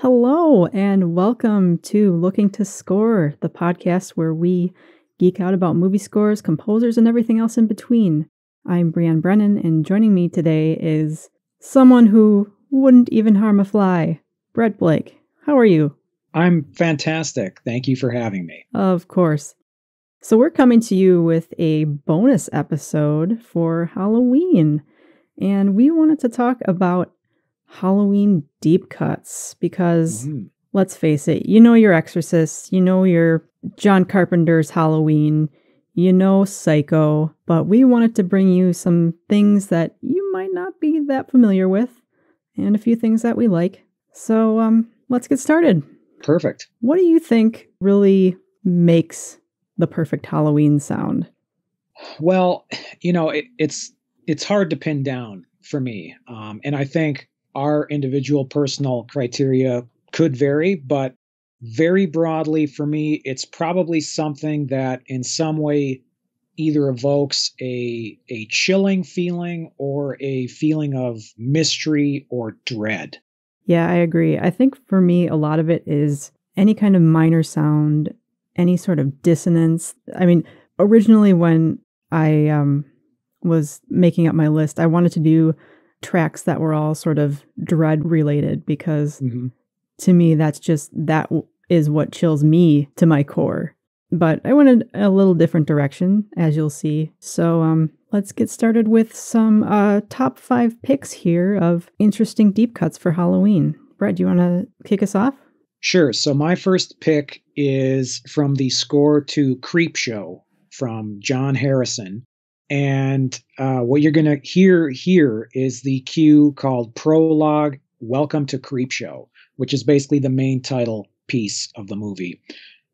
Hello, and welcome to Looking to Score, the podcast where we geek out about movie scores, composers, and everything else in between. I'm Brianne Brennan, and joining me today is someone who wouldn't even harm a fly, Brett Blake. How are you? I'm fantastic. Thank you for having me. Of course. So we're coming to you with a bonus episode for Halloween, and we wanted to talk about Halloween deep cuts because, let's face it, you know your Exorcist, you know your John Carpenter's Halloween, you know Psycho, but we wanted to bring you some things that you might not be that familiar with and a few things that we like. So let's get started. Perfect. What do you think really makes the perfect Halloween sound? Well, it's hard to pin down for me. And I think our individual personal criteria could vary, but very broadly for me, it's probably something that in some way either evokes a chilling feeling or a feeling of mystery or dread. Yeah, I agree. I think for me, a lot of it is any kind of minor sound, any sort of dissonance. I mean, originally when I was making up my list, I wanted to do tracks that were all sort of dread related because to me, that is what chills me to my core. But I went in a little different direction, as you'll see. So let's get started with some top 5 picks here of interesting deep cuts for Halloween. Brett, do you want to kick us off? Sure. So my first pick is from the score to Creepshow from John Harrison. And what you're going to hear here is the cue called Prologue, Welcome to Creepshow, which is basically the main title piece of the movie.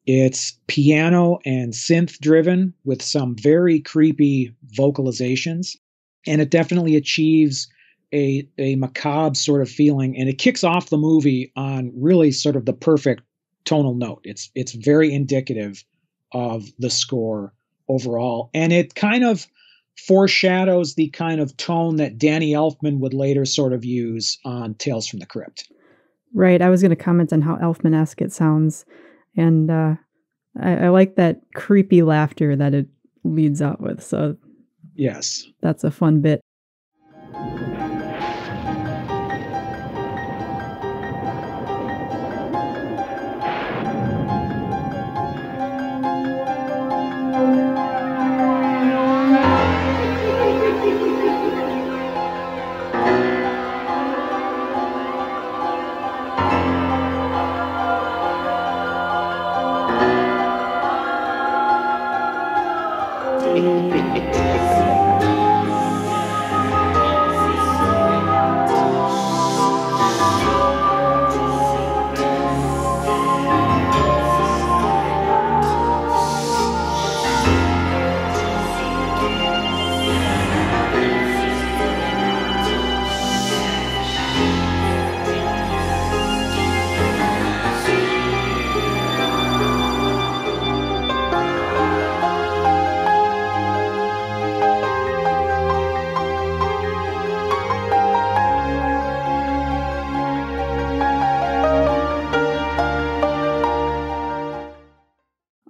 It's piano and synth driven with some very creepy vocalizations, and it definitely achieves a macabre sort of feeling, and it kicks off the movie on really sort of the perfect tonal note. It's very indicative of the score overall, and it kind of foreshadows the kind of tone that Danny Elfman would later sort of use on Tales from the Crypt. Right. I was going to comment on how Elfman-esque it sounds. And I like that creepy laughter that it leads out with. So yes, that's a fun bit.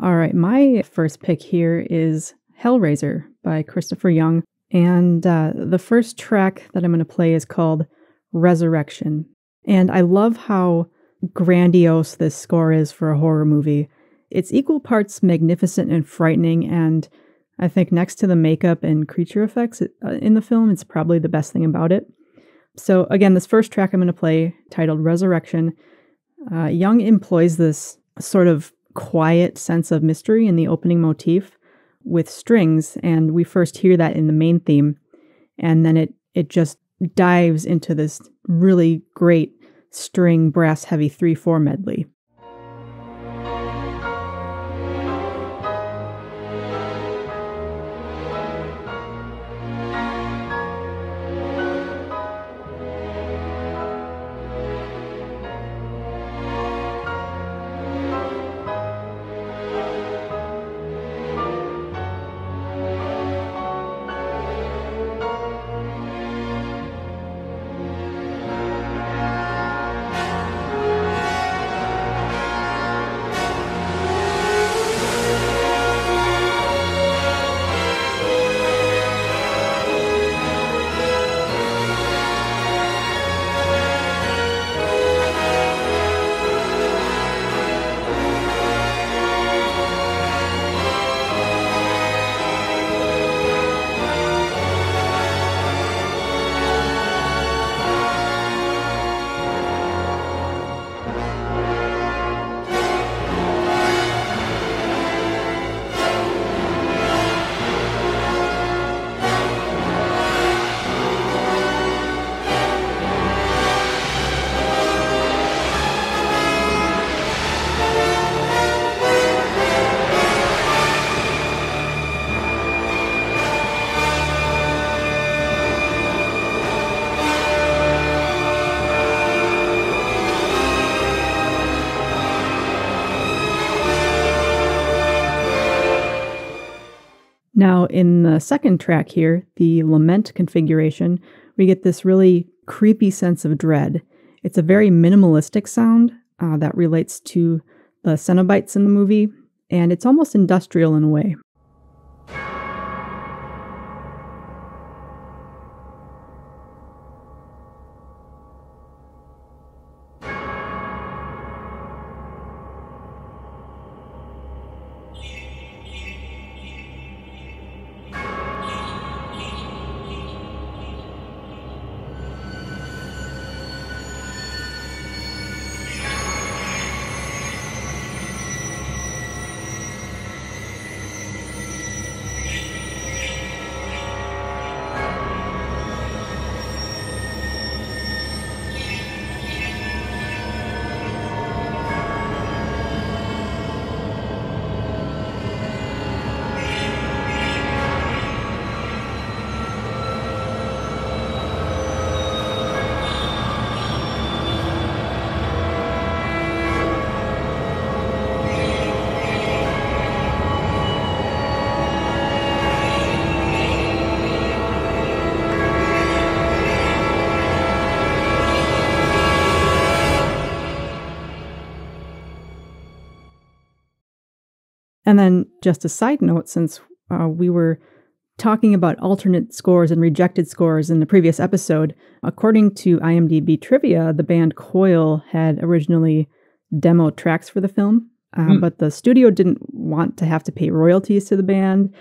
All right, my first pick here is Hellraiser by Christopher Young. And the first track that I'm going to play is called Resurrection. And I love how grandiose this score is for a horror movie. It's equal parts magnificent and frightening, and I think next to the makeup and creature effects in the film, it's probably the best thing about it. So again, this first track I'm going to play, titled Resurrection, Young employs this sort of quiet sense of mystery in the opening motif with strings, and we first hear that in the main theme, and then it just dives into this really great string brass heavy 3/4 medley. Now, in the second track here, the Lament configuration, we get this really creepy sense of dread. It's a very minimalistic sound that relates to the Cenobites in the movie, and it's almost industrial in a way. And then just a side note, since we were talking about alternate scores and rejected scores in the previous episode, according to IMDb trivia, the band Coil had originally demoed tracks for the film, but the studio didn't want to have to pay royalties to the band.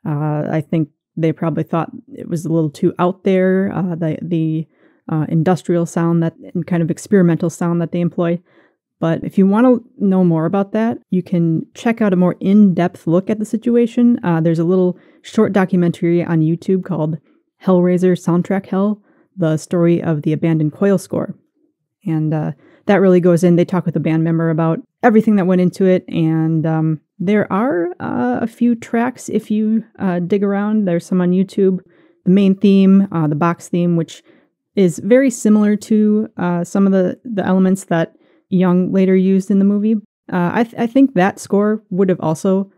I think they probably thought it was a little too out there, the industrial sound and kind of experimental sound that they employ. But if you want to know more about that, you can check out a more in-depth look at the situation. There's a little short documentary on YouTube called Hellraiser Soundtrack Hell, the story of the abandoned Coil score. And that really goes in. They talk with a band member about everything that went into it. And there are a few tracks if you dig around. There's some on YouTube. The main theme, the box theme, which is very similar to some of the elements that Young later used in the movie. I think that score would have also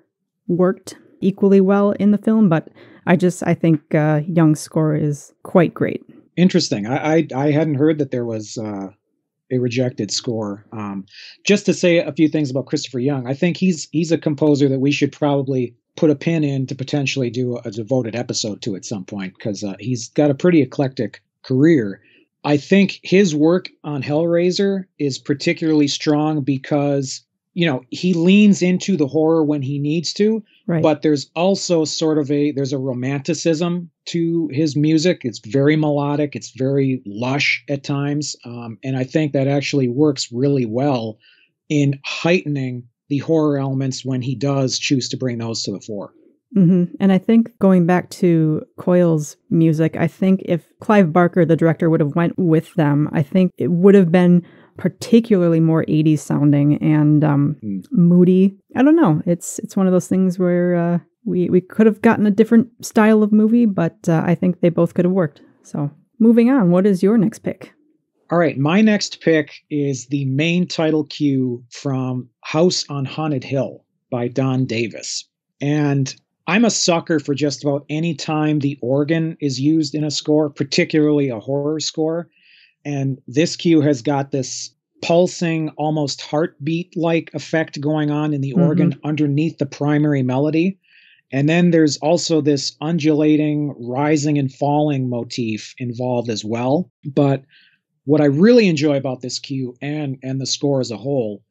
worked equally well in the film, but I think Young's score is quite great. Interesting. I hadn't heard that there was a rejected score. Just to say a few things about Christopher Young, I think he's a composer that we should probably put a pin in to potentially do a devoted episode to at some point, because he's got a pretty eclectic career. I think his work on Hellraiser is particularly strong because, he leans into the horror when he needs to, right. But there's also there's a romanticism to his music. It's very melodic. It's very lush at times. And I think that actually works really well in heightening the horror elements when he does choose to bring those to the fore. Mm-hmm. And I think going back to Coil's music, I think if Clive Barker, the director, would have went with them, I think it would have been particularly more 80s sounding and moody. I don't know. It's one of those things where we could have gotten a different style of movie, but I think they both could have worked. So moving on, what is your next pick? All right, my next pick is the main title cue from House on Haunted Hill by Don Davis. And I'm a sucker for just about any time the organ is used in a score, particularly a horror score. And this cue has got this pulsing, almost heartbeat-like effect going on in the organ underneath the primary melody. And then there's also this undulating, rising and falling motif involved as well. But what I really enjoy about this cue and the score as a whole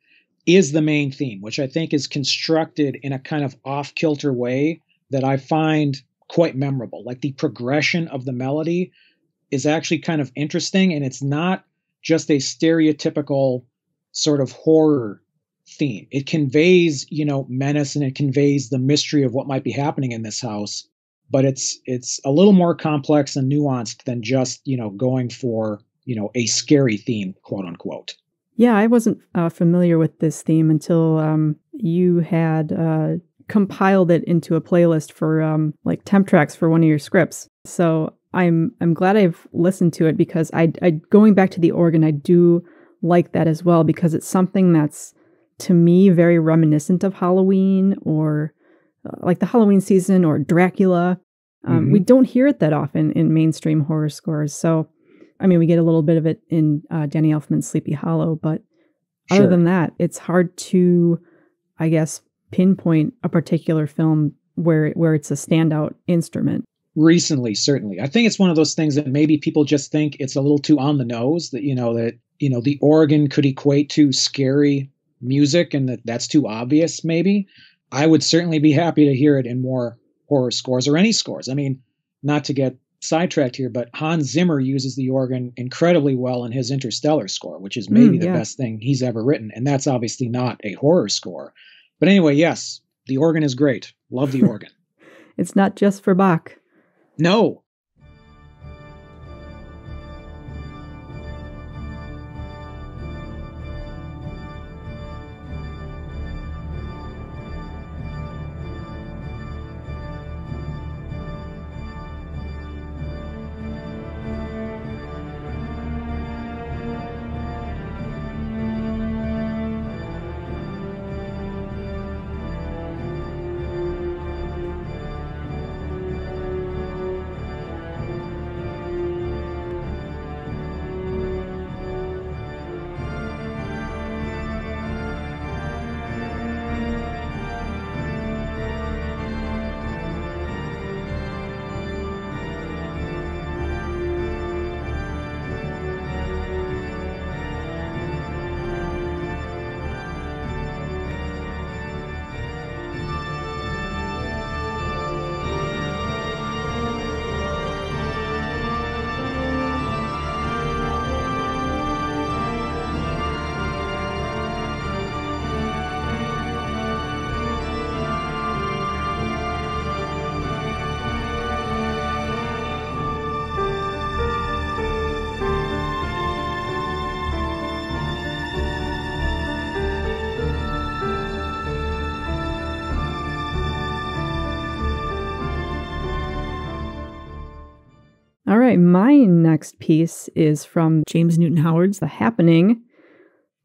is the main theme, which I think is constructed in a kind of off-kilter way that I find quite memorable. Like the progression of the melody is actually kind of interesting, and it's not just a stereotypical sort of horror theme. It conveys, menace, and it conveys the mystery of what might be happening in this house, but it's a little more complex and nuanced than just, going for, a scary theme, quote unquote. Yeah, I wasn't familiar with this theme until you had compiled it into a playlist for like temp tracks for one of your scripts. So I'm glad I've listened to it, because I going back to the organ, I do like that as well, because it's something that's, to me, very reminiscent of Halloween or like the Halloween season or Dracula. We don't hear it that often in mainstream horror scores. So, I mean, we get a little bit of it in Danny Elfman's Sleepy Hollow, but other than that, it's hard to, I guess, pinpoint a particular film where it's a standout instrument. Recently, certainly. I think it's one of those things that maybe people just think it's a little too on the nose, that, the organ could equate to scary music and that's too obvious, maybe. I would certainly be happy to hear it in more horror scores or any scores. I mean, not to get sidetracked here, but Hans Zimmer uses the organ incredibly well in his Interstellar score, which is maybe the best thing he's ever written. And that's obviously not a horror score. But anyway, yes, the organ is great. Love the organ. It's not just for Bach. No. All right, my next piece is from James Newton Howard's The Happening.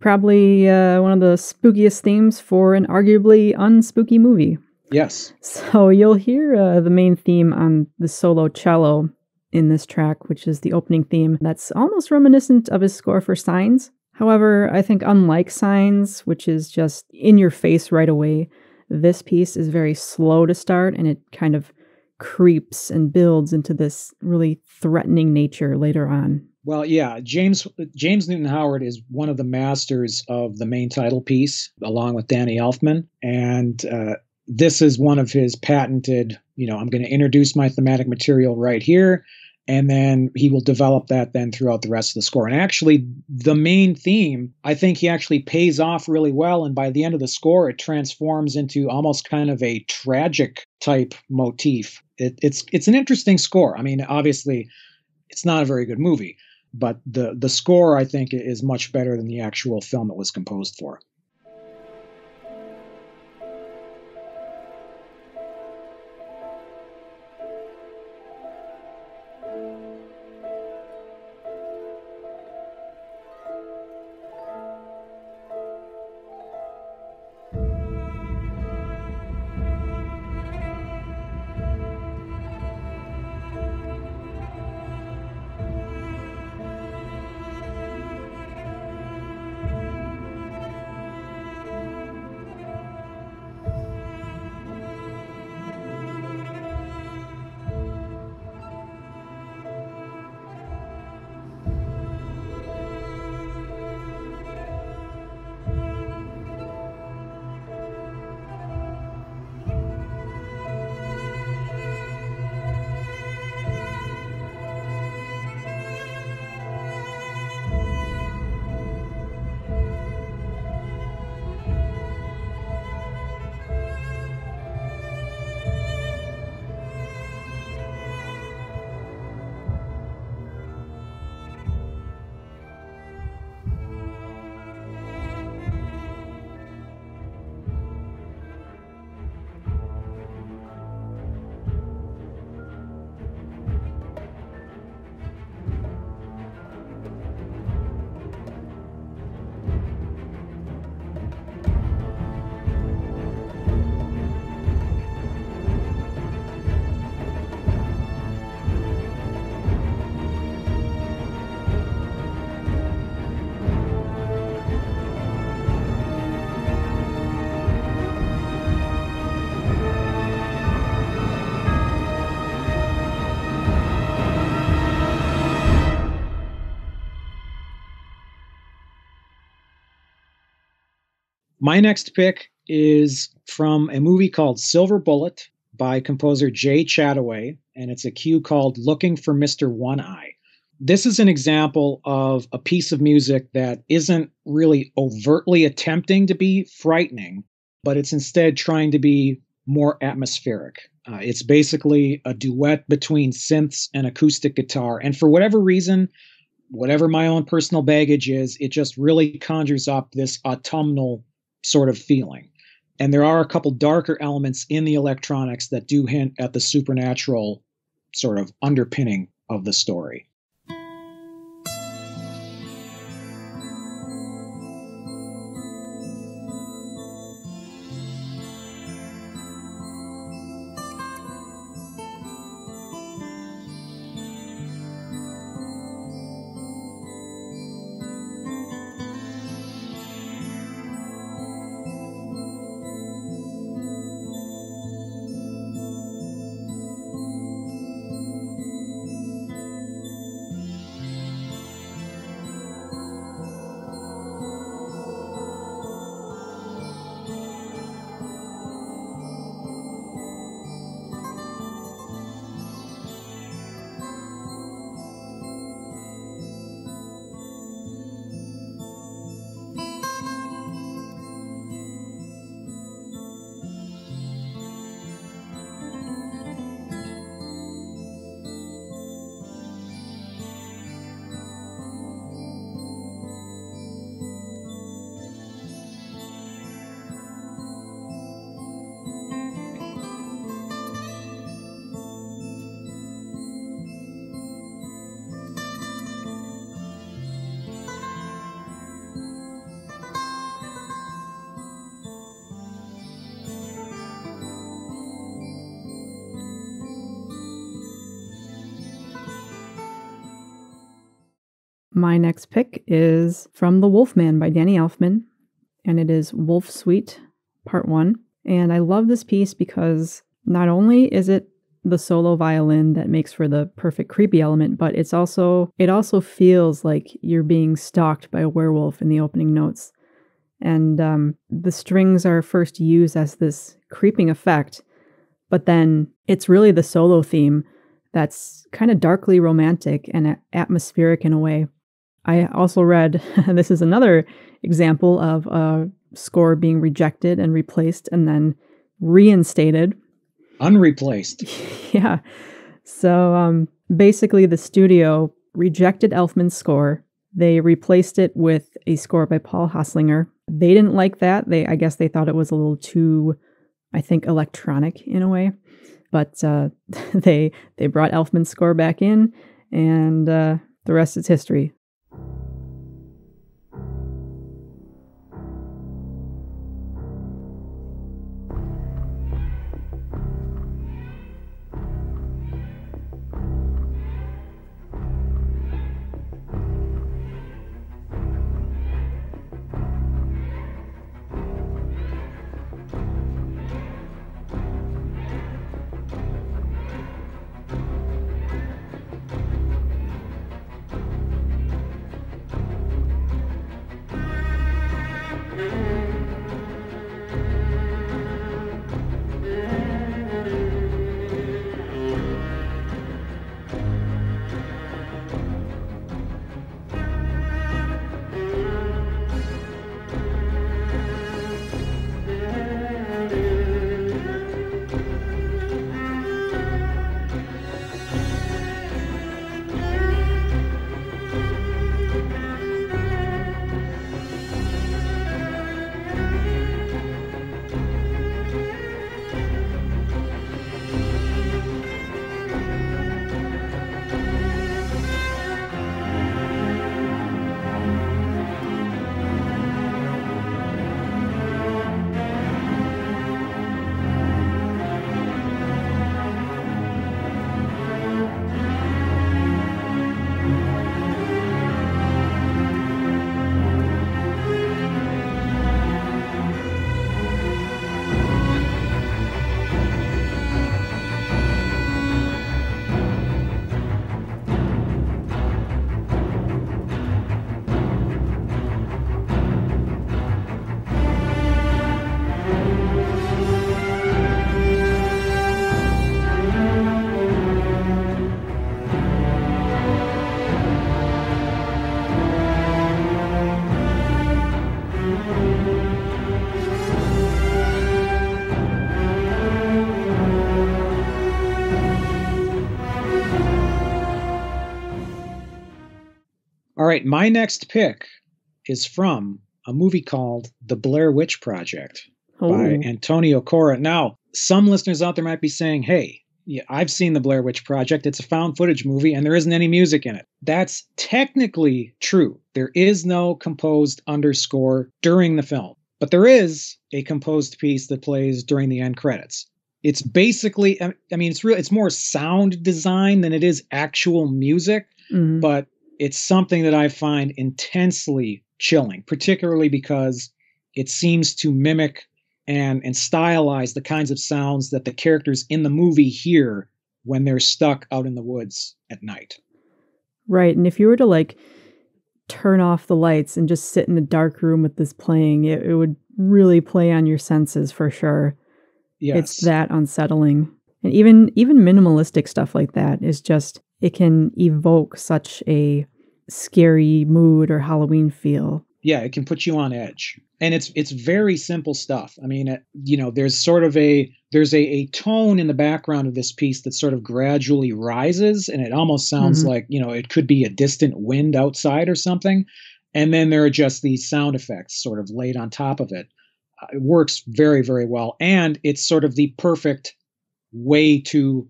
Probably one of the spookiest themes for an arguably unspooky movie. Yes. So you'll hear the main theme on the solo cello in this track, which is the opening theme. That's almost reminiscent of his score for Signs. However, I think unlike Signs, which is just in your face right away, this piece is very slow to start, and it kind of creeps and builds into this really threatening nature later on. Well, yeah, James Newton Howard is one of the masters of the main title piece, along with Danny Elfman. And this is one of his patented, I'm going to introduce my thematic material right here, and then he will develop that then throughout the rest of the score. And actually, the main theme, I think he actually pays off really well. And by the end of the score, it transforms into almost kind of a tragic type motif. It's an interesting score. I mean, obviously, it's not a very good movie, but the score, I think, is much better than the actual film it was composed for. My next pick is from a movie called Silver Bullet by composer Jay Chataway, and it's a cue called Looking for Mr. One Eye. This is an example of a piece of music that isn't really overtly attempting to be frightening, but it's instead trying to be more atmospheric. It's basically a duet between synths and acoustic guitar. And for whatever reason, whatever my own personal baggage is, it just really conjures up this autumnal sort of feeling. And there are a couple darker elements in the electronics that do hint at the supernatural sort of underpinning of the story. My next pick is from The Wolfman by Danny Elfman, and it is Wolf Suite Part 1. And I love this piece because not only is it the solo violin that makes for the perfect creepy element, but it also feels like you're being stalked by a werewolf in the opening notes. And the strings are first used as this creeping effect, but then it's really the solo theme that's kind of darkly romantic and atmospheric in a way. I also read, this is another example of a score being rejected and replaced and then reinstated. Unreplaced. Yeah. So basically the studio rejected Elfman's score. They replaced it with a score by Paul Haslinger. They didn't like that. I guess they thought it was a little too, I think, electronic in a way. But they brought Elfman's score back in, and the rest is history. right, my next pick is from a movie called The Blair Witch Project by Oh, Antonio Cora. Now, some listeners out there might be saying, hey, yeah, I've seen The Blair Witch Project. It's a found footage movie and there isn't any music in it. That's technically true. There is no composed underscore during the film, but there is a composed piece that plays during the end credits. It's basically, I mean, it's more sound design than it is actual music, but it's something that I find intensely chilling, particularly because it seems to mimic and stylize the kinds of sounds that the characters in the movie hear when they're stuck out in the woods at night. right. And if you were to like turn off the lights and just sit in a dark room with this playing, it would really play on your senses for sure. Yes. It's that unsettling. And even minimalistic stuff like that is just, it can evoke such a scary mood or Halloween feel. Yeah, it can put you on edge. And it's very simple stuff. I mean, there's sort of there's a tone in the background of this piece that sort of gradually rises, and it almost sounds like, it could be a distant wind outside or something. And then there are just these sound effects sort of laid on top of it. It works very, very well. And it's sort of the perfect way to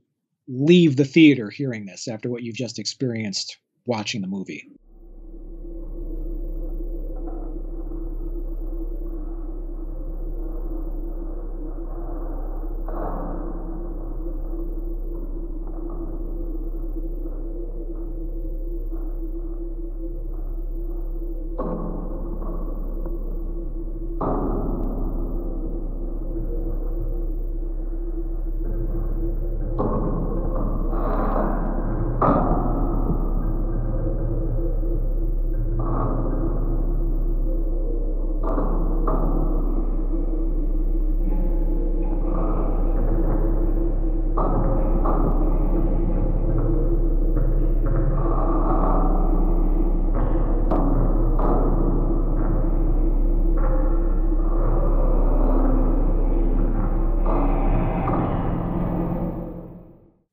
leave the theater hearing this after what you've just experienced watching the movie.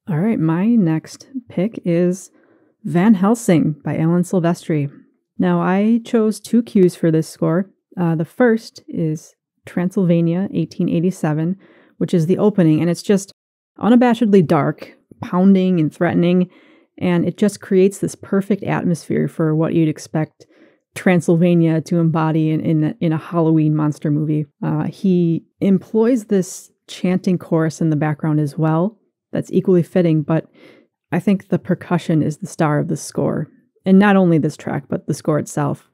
All right, my next pick is Van Helsing by Alan Silvestri. Now, I chose two cues for this score. The first is Transylvania, 1887, which is the opening, and it's just unabashedly dark, pounding and threatening, and it just creates this perfect atmosphere for what you'd expect Transylvania to embody in a Halloween monster movie. He employs this chanting chorus in the background as well. That's equally fitting, but I think the percussion is the star of the score. And not only this track, but the score itself.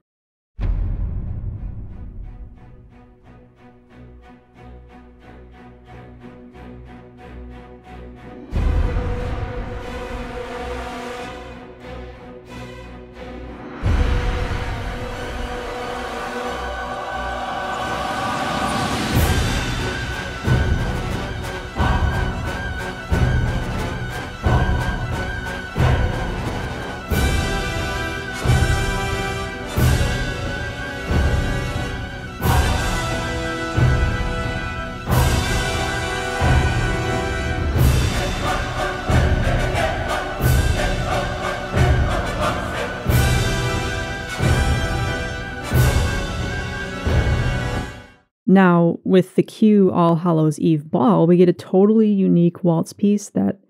Now, with the cue All Hallows Eve Ball, we get a totally unique waltz piece that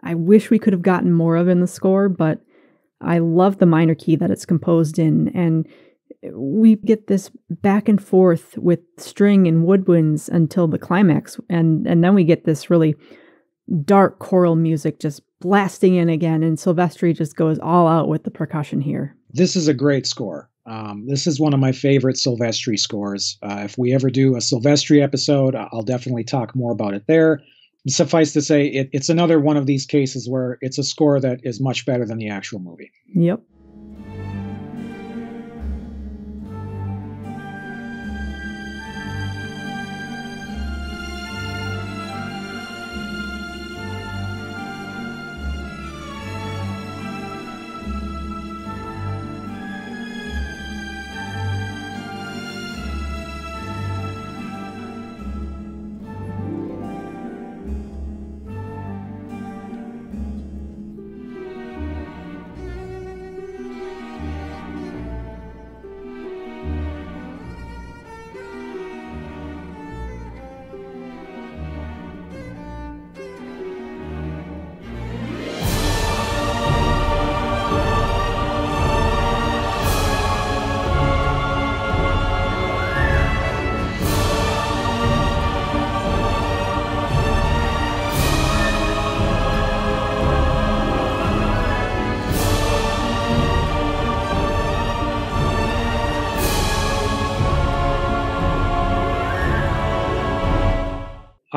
I wish we could have gotten more of in the score, but I love the minor key that it's composed in, and we get this back and forth with string and woodwinds until the climax, and then we get this really dark choral music just blasting in again, and Silvestri just goes all out with the percussion here. This is a great score. This is one of my favorite Silvestri scores. If we ever do a Silvestri episode, I'll definitely talk more about it there. Suffice to say, it's another one of these cases where it's a score that is much better than the actual movie. Yep.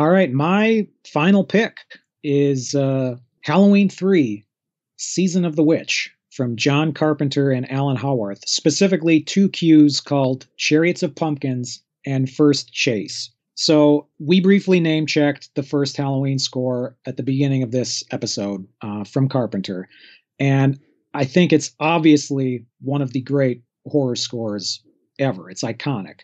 All right, my final pick is Halloween 3, Season of the Witch from John Carpenter and Alan Howarth, specifically two cues called Chariots of Pumpkins and First Chase. So we briefly name checked the first Halloween score at the beginning of this episode from Carpenter. And I think it's obviously one of the great horror scores ever. It's iconic.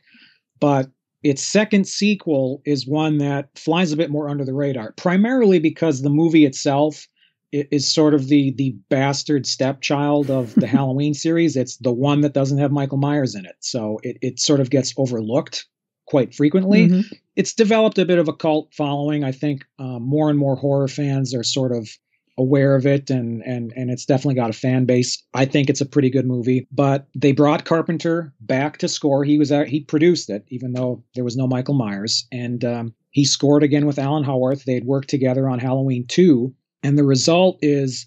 But its second sequel is one that flies a bit more under the radar, primarily because the movie itself is sort of the bastard stepchild of the Halloween series. It's the one that doesn't have Michael Myers in it. So it sort of gets overlooked quite frequently. Mm-hmm. It's developed a bit of a cult following. I think more and more horror fans are sort of aware of it, and it's definitely got a fan base. I think it's a pretty good movie, but they brought Carpenter back to score. He produced it, even though there was no Michael Myers, and he scored again with Alan Howarth. They had worked together on Halloween 2, and the result is,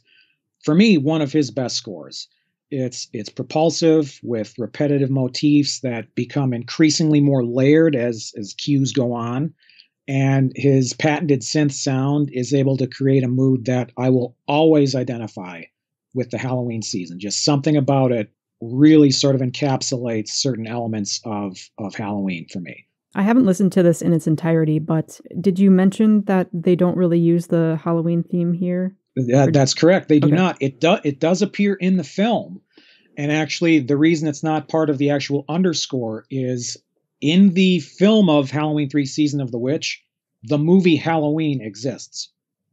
for me, one of his best scores. It's propulsive with repetitive motifs that become increasingly more layered as cues go on. And his patented synth sound is able to create a mood that I will always identify with the Halloween season. Just something about it really sort of encapsulates certain elements of Halloween for me. I haven't listened to this in its entirety, but did you mention that they don't really use the Halloween theme here? That's correct. They do not. It does appear in the film. And actually, the reason it's not part of the actual underscore is in the film of Halloween 3 Season of the Witch, the movie Halloween exists.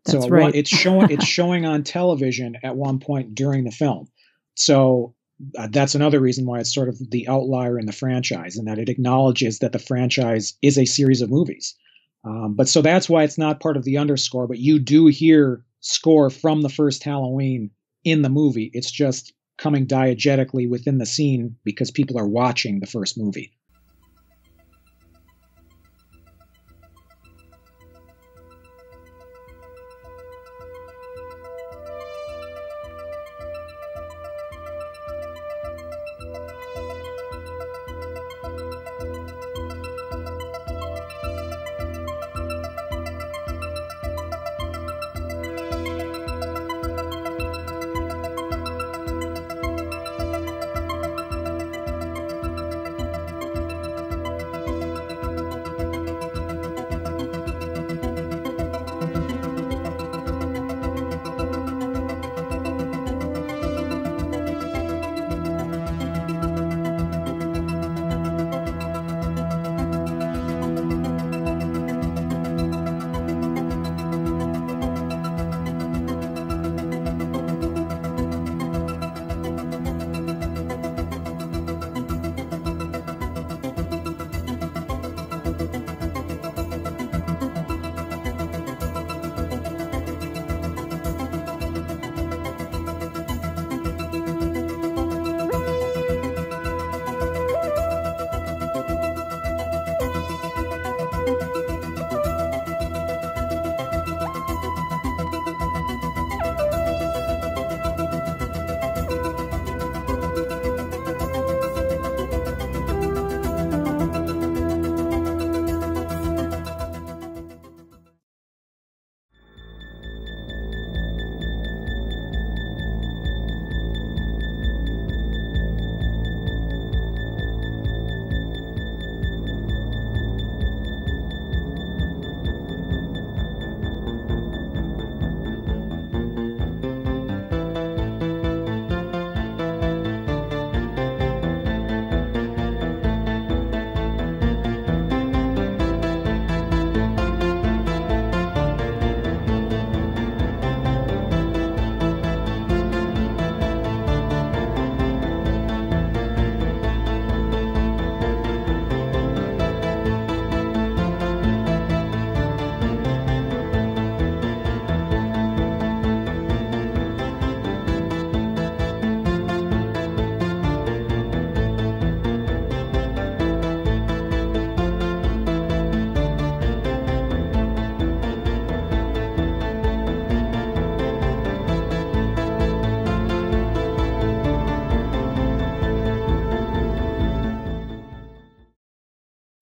That's so right. It's showing on television at one point during the film. So that's another reason why it's sort of the outlier in the franchise, and that it acknowledges that the franchise is a series of movies. But so that's why it's not part of the underscore, but you do hear score from the first Halloween in the movie. It's just coming diegetically within the scene because people are watching the first movie.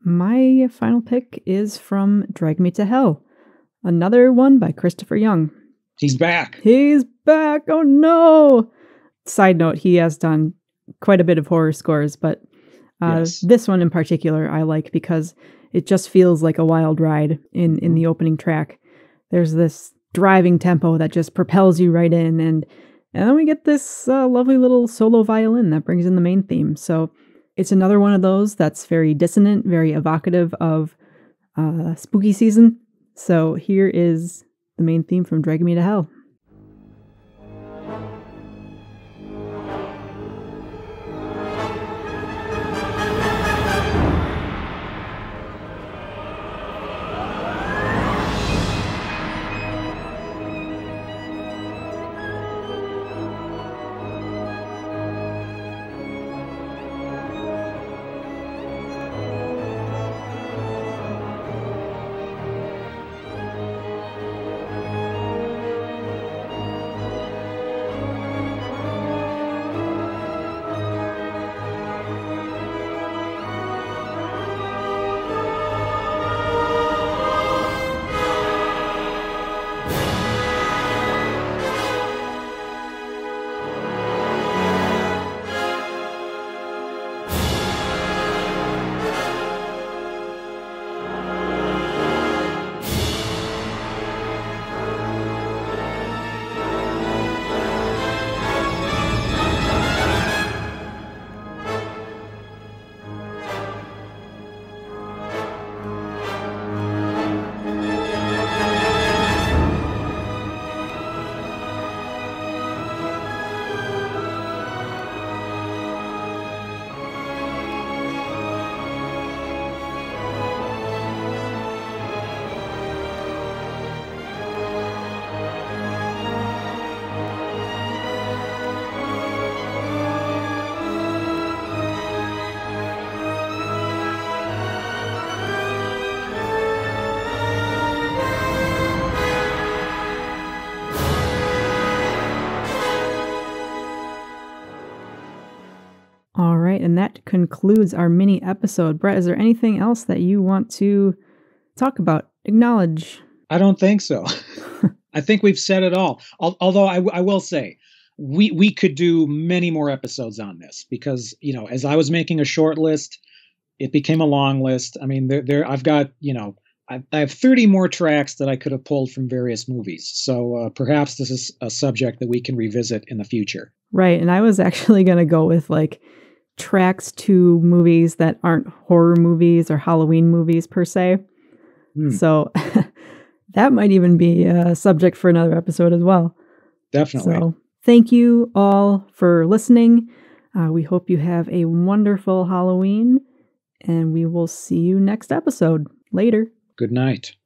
My final pick is from Drag Me to Hell, Another one by Christopher Young. He's back. He's back. Oh no. Side note, he has done quite a bit of horror scores, but Yes. this one in particular I like because it just feels like a wild ride in the opening track. There's this driving tempo that just propels you right in, and then we get this lovely little solo violin that brings in the main theme. So it's another one of those that's very dissonant, very evocative of spooky season. So here is the main theme from Dragging Me to Hell. All right, and that concludes our mini episode. Brett, is there anything else that you want to talk about, acknowledge? I don't think so. I think we've said it all. Although I will say, we could do many more episodes on this because, as I was making a short list, it became a long list. I mean, I've got, I have 30 more tracks that I could have pulled from various movies. So perhaps this is a subject that we can revisit in the future. Right, and I was actually going to go with tracks to movies that aren't horror movies or Halloween movies per se. So that might even be a subject for another episode as well. Definitely. So thank you all for listening. We hope you have a wonderful Halloween, and we will see you next episode. Later. Good night.